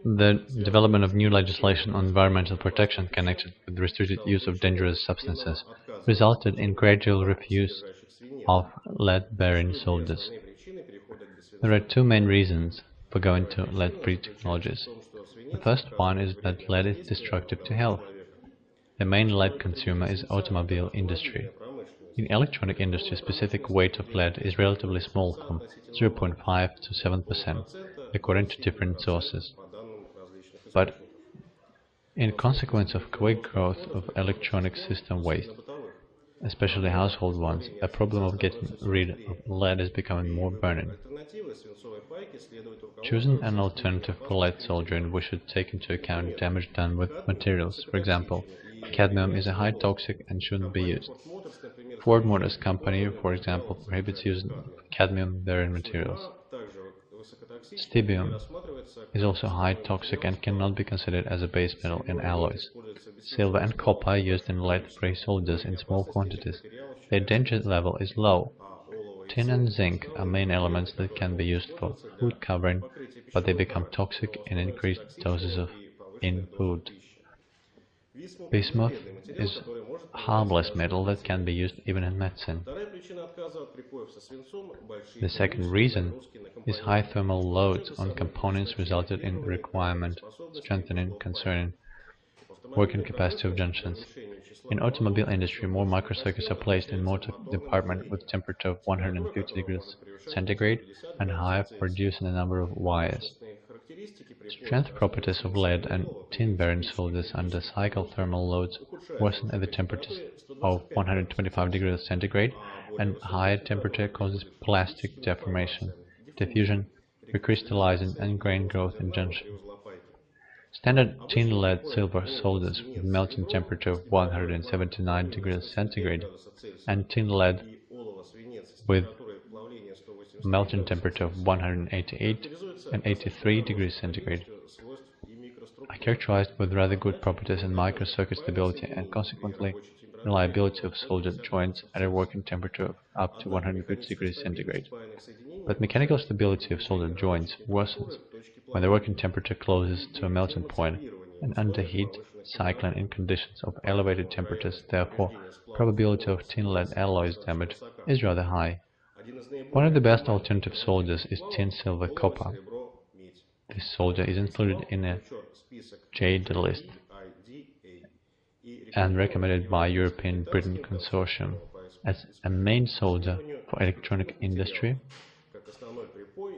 The development of new legislation on environmental protection connected with the restricted use of dangerous substances resulted in gradual refuse of lead-bearing soldiers. There are two main reasons for going to lead-free technologies. The first one is that lead is destructive to health. The main lead consumer is automobile industry. In electronic industry, specific weight of lead is relatively small, from 0.5 to 7%, according to different sources. But in consequence of quick growth of electronic system waste, especially household ones, a problem of getting rid of lead is becoming more burning. Choosing an alternative for lead soldering, we should take into account damage done with materials. For example, cadmium is a high toxic and shouldn't be used. Ford Motors Company, for example, prohibits using cadmium-bearing materials. Stibbium is also high toxic and cannot be considered as a base metal in alloys. Silver and copper are used in lead-free soldiers in small quantities. Their danger level is low. Tin and zinc are main elements that can be used for food covering, but they become toxic in increased doses in food. Bismuth is a harmless metal that can be used even in medicine. The second reason is high thermal loads on components resulted in requirement strengthening concerning working capacity of junctions. In automobile industry, more microcircuits are placed in motor department with temperature of 150 degrees centigrade and higher, reducing the number of wires. Strength properties of lead and tin-bearing soldiers under cycle thermal loads worsen at the temperatures of 125 degrees centigrade, and higher temperature causes plastic deformation, diffusion, recrystallizing, and grain growth in junction. Standard tin-lead-silver soldiers with melting temperature of 179 degrees centigrade and tin-lead with melting temperature of 188 and 83 degrees centigrade are characterized with rather good properties in microcircuit stability and consequently reliability of soldered joints at a working temperature of up to 150 degrees centigrade. But mechanical stability of soldered joints worsens when the working temperature closes to a melting point and under heat cycling in conditions of elevated temperatures. Therefore, probability of tin-lead alloys damage is rather high. One of the best alternative soldiers is tin-silver-copper. This solder is included in a JADE list and recommended by European Britain Consortium as a main solder for electronic industry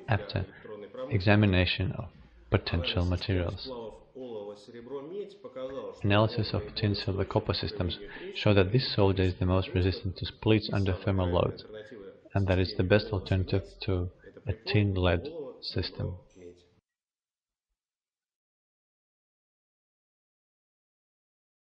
after examination of potential materials. Analysis of tin-silver-copper systems show that this solder is the most resistant to splits under thermal loads, and that it's the best alternative to a tin-lead system.